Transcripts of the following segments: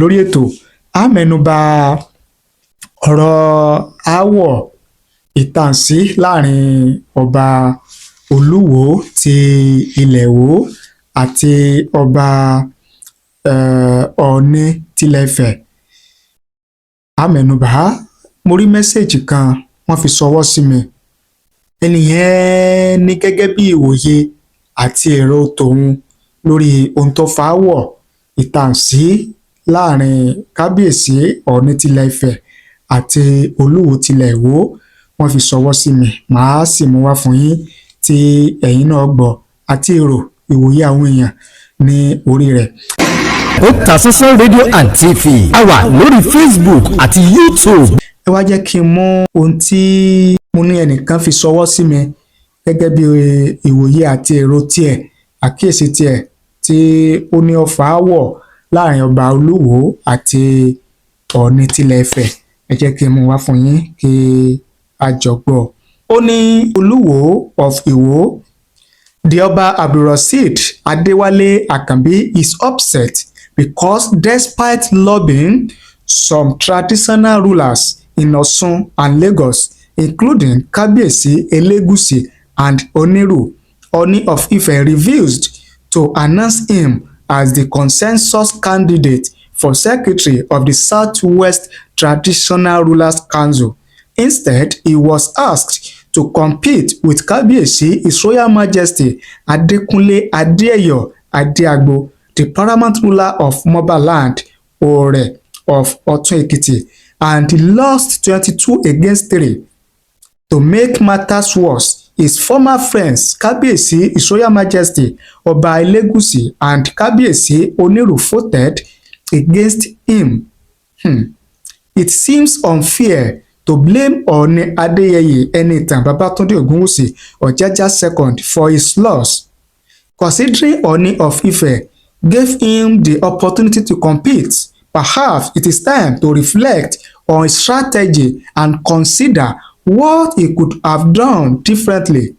lórí ètò a mẹ́nubà ọ̀rọ̀ aáwọ̀ ìtànsí láàrin ọba Olúwo ti ilẹ̀ Ìwó àti ọba Ọọ̀ni tilẹ̀ Ifẹ̀. A mẹ́nubà mo rí mẹ́sẹ̀jì kan wọ́n fi ṣọwọ́ sí mi. Ẹnìyẹn ní gẹ́gẹ́ bí ìwòye àti èrò tòun lórí ohun tó fa aáwọ̀ ìtànsí láàrin kábíyèsí Ọọ̀ni tilẹ̀ Ifẹ̀ àti Olúwo tilẹ̀ Ìwó. Wọ́n fi ṣọwọ́ sí mi, màá sì mú wá fún yín tí ẹ̀yin náà gbọ́ àti èrò ìwòye àwọn èèyàn ní orí rẹ̀. Otasansan rédíò and TV a wà lórí Facebook àti YouTube. Ẹ wá jẹ́ kí n mú ohun tí mo ní ẹnìkan fi ṣọwọ́ sí mi gẹ́gẹ́ bí ìwòye àti èrò tiẹ̀, àkíyèsí tiẹ̀ tí ó ní ó fa aáwọ̀ láàrin ọba Olúwo àti Ọọ̀ni tilẹ̀ Ifẹ̀. Ẹ jẹ́ kí n mú wá fún yín kí a jọ gbọ́. Ó ní Oluwo of Iwo, the Ọba Abdulrasheed Adewale Akanbi is upset because despite lobbying some traditional rulers in Osun and Lagos, including Kábíyèsí Elegushi and Oniru, Ooni of Ife refused to announce him as the consensus candidate for Secretary of the Southwest Traditional Rulers Council. Instead, he was asked to compete with Kábíyèsí His Royal Majesty Adekunle Adeeyo Adeagbo, the paramount ruler of Mobaland Ore of Ọ̀tún Èkìtì, and he lost 22 against 3. To make matters worse, his former friends Kábíyèsí His Royal Majesty Ọba Elegushi and Kábíyèsí Oniru voted against him. It seems unfair to blame Ooni Adeyeye Enitan Babatunde Ogunwusi Ojaja II for his loss, considering Ooni of Ife gave him the opportunity to compete. Perhaps it is time to reflect on his strategy and consider what he could have done differently.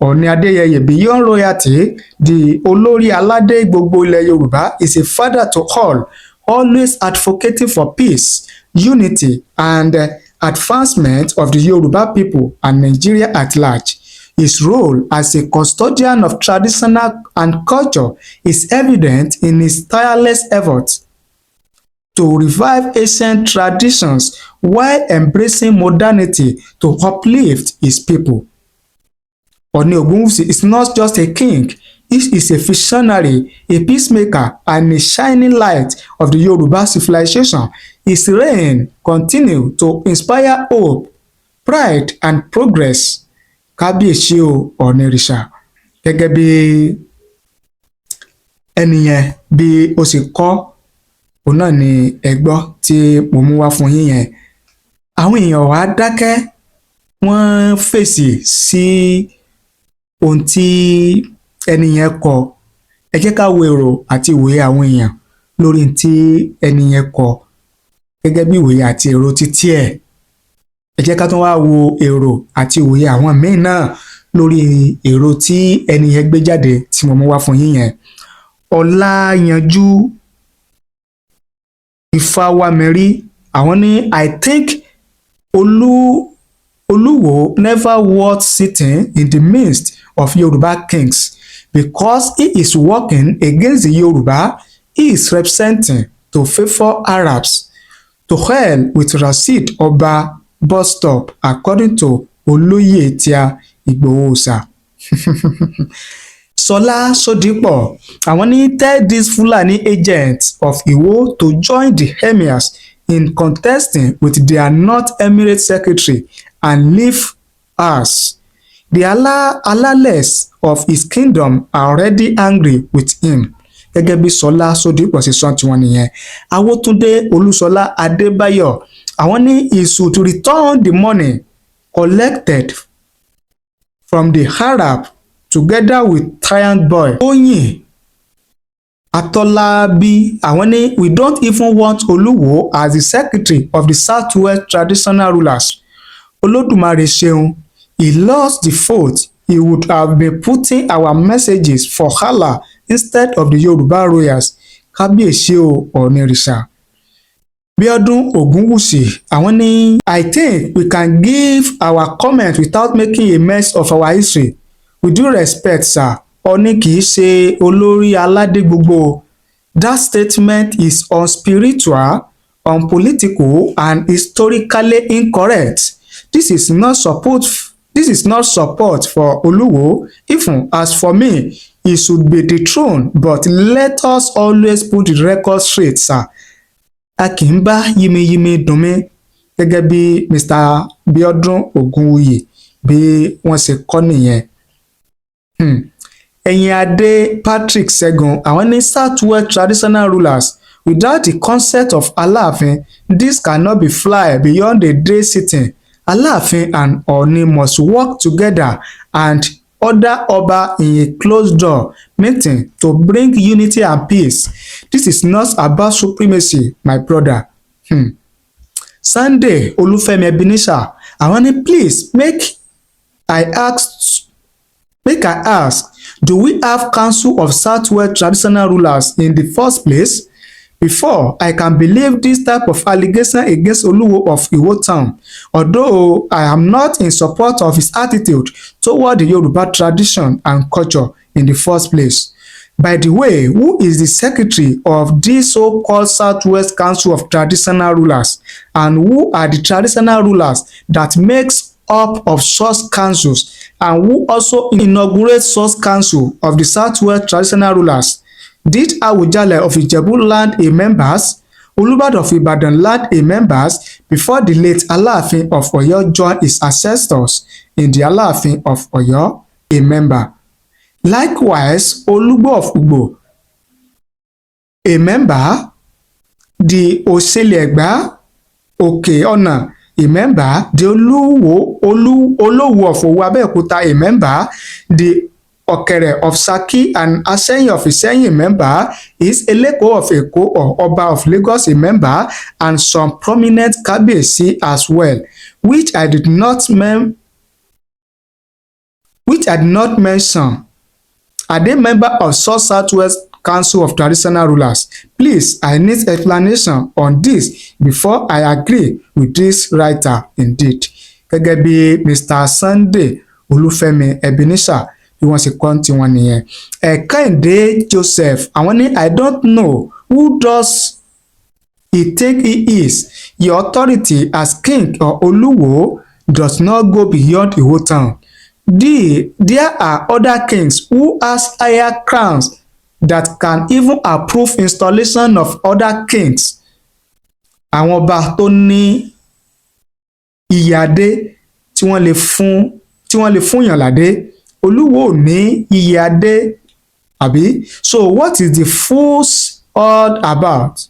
Ooni Adeyeye, beyond royalty, the Olórí Aládé gbogbo ilẹ̀ Yorùbá, is a father to all, always advocating for peace, unity, and advancement of the Yoruba people and Nigeria at large. His role as a custodian of traditional and culture is evident in his tireless efforts to revive ancient traditions while embracing modernity to uplift his people. Ooni Ogunwusi is not just a king, he is a visionary, a peacemaker, and a shining light of the Yoruba civilization. His reign continues to inspire hope, pride, and progress. Kábíyèsí o Ọ̀nìrìṣà. Gẹ́gẹ́ bí ẹnìyẹn bí ó sì kọ́, òun náà ni ẹ gbọ́ tí mo mú wá fún yín yẹn. Àwọn èèyàn wá dákẹ́, wọ́n fèsì sí ohun tí ẹnìyẹn kọ. Ẹ jẹ́ ká wo èrò àti ìwòye àwọn èèyàn lórí tí ẹnìyẹn kọ gẹ́gẹ́ bí ìwòye àti èrò títí ẹ̀. Ẹ jẹ́ ká tún wá wo èrò àti ìwòye àwọn míì náà lórí èrò tí ẹnìyẹn gbé jáde tí mo mú wá fún yín yẹn. Ọláyanjú Ifáwámẹ́rí, àwọn ní I think Oluwo never worth sitting in the midst of Yoruba kings because he is working against the Yoruba he is representing to favour Arabs. To hell with Rasheed Oba bus stop, according to Olóyè Tíá Ìgbòho-Òòṣà. Ṣọlá Ṣódípọ̀, àwọn ní tell these Fulani agents of Iwo to join the emirs in contesting with their North Emirate secretary and leave us. The alales of his kingdom are already angry with him. Gẹ́gẹ́ bí Ṣọlá Ṣódípọ̀ ṣe sọ tiwọn nìyẹn. Awótúndé Olúṣọlá Adébáyọ̀, àwọn ní he should return the money collected from the Arab together with Tyrant Boy. Tóyìn Atọ́lábí, àwọn ní we don't even want Olúwo as the secretary of the Southwest Traditional Rulers. Olódùmarè ṣeun, he lost the vote. He would have been putting our messages for Allah instead of the Yoruba royals. Kábíyèsí o Ọ̀nìrìṣà. Bíọ́dún Ògúnwùsì àwọn ní I think we can give our comment without making a mess of our history. With due respect sir, Ooni kì í ṣe olórí aládé gbogbo. That statement is unspiritual, unpolitical and historically incorrect. This is not support for Oluwo. Even as for me, he should be dethroned, but let us always put the record straight sir. A kì í bá yimiyimi dùnmí gẹ́gẹ́ bí Mr. Bíọ́dún Ògúnwùyí bí wọ́n ṣe kọ nìyẹn. Ẹ̀yìn adé Patrick Ṣẹ́gun àwọn ní Southwest traditional rulers without the consent of Aláàfin, this cannot be fly beyond a day sitting. Aláàfin and Ooni must work together and order Ọba in a closed door meeting to bring unity and peace. This is not about supremacy, my brother. Sunday Olúfẹ́mi Ebenezer àwọn ní please make I ask, do we have council of Southwest traditional rulers in the first place? Before I can believe this type of allegation against Oluwo of Iwo town, although I am not in support of his attitude toward the Yoruba tradition and culture in the first place. By the way, who is the secretary of this so-called Southwest Council of Traditional Rulers, and who are the traditional rulers that makes up of such councils, and who also inaugurate such council of the Southwest Traditional Rulers? Did Awujale of Ijebu land a members? Olubadan of Ibadan land a members before the late Aláàfin of Ọ̀yọ́ joined his ancestors in the Aláàfin of Ọ̀yọ́ a member. Likewise, Oluwo of Iwo a member. The Oseleegba Òkè Ọ̀nà a member. The Olowo of Owo Abeokuta a member. The Okere of Saki and Aseyin of Iseyin a member. Is Eleko of Eko or Oba of Lagos a member, and some prominent Kabiyesi as well, which I did not mention. Are they member of Southwest Council of Traditional Rulers? Please, I need explanation on this before I agree with this writer indeed. Gẹ́gẹ́ bí Mr. Sunday Olúfẹ́mi Ebenezer bí wọ́n ṣe kọ́ tiwọn nìyẹn. Kẹ́hìndé Joseph àwọn ní I don't know who does he think he is. Your authority as king or Oluwo does not go beyond Iwo town. There are other kings who has higher crowns that can even approve installation of other kings. Àwọn ọba tó ní iyè adé tí wọ́n lè fún yàn ládé, Olúwo ò ní iyè adé àbí? So what is the fuss all about?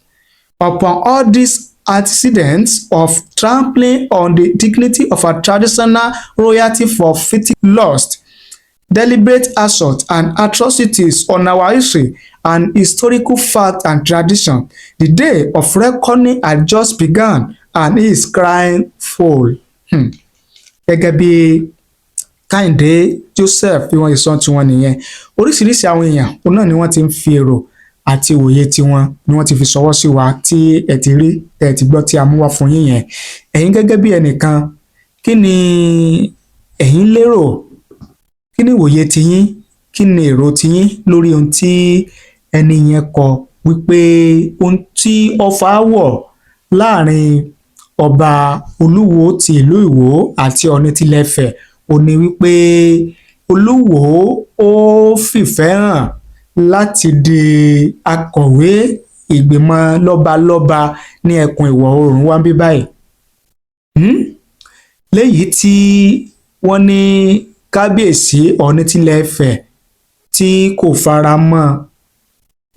Upon all these antecedents of trampling on the dignity of our traditional royalty for fitting lust, deliberate assault and atrocities on our history and historical fact and tradition, the day of reckoning had just begun and he is crying foul. Gẹ́gẹ́ bí Kẹ́hìndé Joseph bí wọ́n ṣe sọ tiwọn nìyẹn. Oríṣiríṣi àwọn èèyàn òun náà ni wọ́n ti ń fi èrò àti òye tiwọn ni wọ́n ti fi ṣọwọ́ sí wa tí ẹ ti rí ẹ ti gbọ́ tí a mú wá fún yín yẹn. Ẹ̀yin gẹ́gẹ́ bí ẹnìkan, kí ni ẹ̀yin lérò? Kí ni ìwòye tiyín? Kí ni èrò tiyín lórí ohun tí ẹni yẹn kọ wípé ohun tí ó fa áwọ̀ láàrin ọba Olúwo ti ìlú Ìwó àti Ọọ̀ni tilẹ̀ Ifẹ̀ ó ní wípé Olúwo ó fìfẹ́ hàn láti di akọ̀wé ìgbìmọ̀ lọ́balọ́ba ní ẹkùn ìwọ̀ oòrùn wa ń bí báyìí. Léyìí tí wọ́n ní Kábíyèsí Ọọ̀ni tilẹ̀ Ifẹ̀ tí kò fara mọ́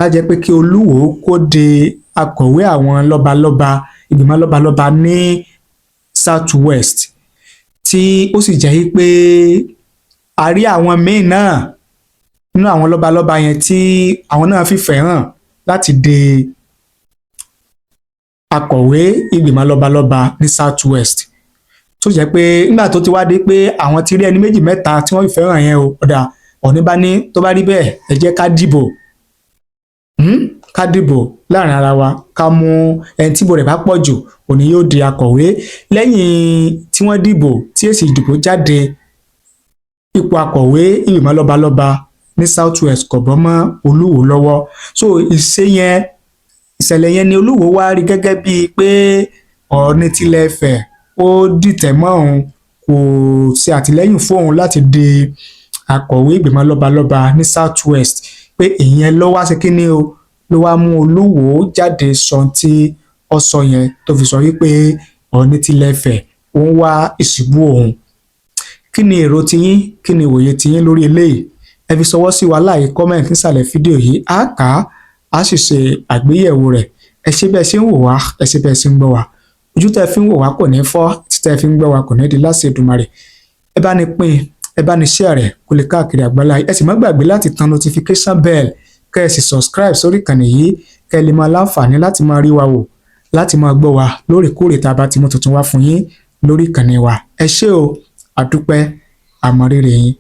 á jẹ́ pé kí Olúwo kó di akọ̀wé àwọn lọ́balọ́ba ìgbìmọ̀ lọ́balọ́ba ní South West, tí ó sì jẹ́ pé a rí àwọn míì náà nínú àwọn lọ́balọ́ba yẹn tí àwọn náà fìfẹ́ hàn láti di akọ̀wé ìgbìmọ̀ lọ́balọ́ba ní South West, tó jẹ́ pé nígbà tó ti wá dé pé àwọn ti rí ẹni méjì mẹ́ta tí wọ́n fìfẹ́ hàn yẹn o, ọ̀dà Ọọ̀ni bá ní tó bá rí bẹ́ẹ̀ ẹ jẹ́ ká dìbò. ká dìbò láàrin ara wa ká mú ẹni tí ìbò rẹ̀ bá pọ̀ jù òní yóò di akọ̀wé. Lẹ́yìn tí wọ́n dìbò tí èsì ìdìbò jáde, ipò akọ̀wé ìgbìmọ̀ lọ́balọ́ba ní South West kò bọ́ mọ́ Olúwo lọ́wọ́. So ìṣẹ̀lẹ̀ yẹn ni Olúwo wá rí gẹ́gẹ́ bíi pé Ọọ̀ni tilẹ̀ Ifẹ̀ ó dìtẹ̀ mọ́ òun, kò ṣe àtìlẹ́yìn fún òun láti di akọ̀wé ìgbìmọ̀ lọ́balọ́ba ní South West, pé ìyẹn ló wá ṣe kíní o, ló wá mú Olúwo jáde sọ tí ó sọ yẹn tó fi sọ wípé Ọọ̀ni tilẹ̀ Ifẹ̀ ó ń wá ìṣubú òun. Kí ni èrò tiyín, kí ni ìwòye tiyín lórí eléyìí? Ẹ fi ṣọwọ́ sí wa láì kọ́mẹ̀ntì nísàlẹ̀ fídíò yìí, á kà á sì ṣe àgbéyẹ̀wò rẹ̀. Ẹ ṣé bẹ́ẹ̀ ṣe ń wò wá, ẹ ṣé bẹ́ẹ̀ ṣe ń gbọ́ wá. Ojú tẹ́ fi ń wò wá kò ní fọ́, tí tẹ́ fi ń gbọ́ wá kò ní di láṣẹ Èdùmàrè. Ẹ bá ní pín, ẹ bá ní share rẹ̀ kó lè káàkiri àgbáláyé. Ẹ sì má gbàgbé láti tan notification bell, kẹ́ ẹ sì subscribe sórí ìkànnì yìí, kẹ́ ẹ lè máa láǹfààní láti máa rí wa wò, láti máa gbọ́ wa lóòrèkóòrè tá a bá ti mú tuntun wá fún yín lórí ìkànnì wa. Ẹ ṣé o, àdúpẹ́, àmọ̀rírì yín.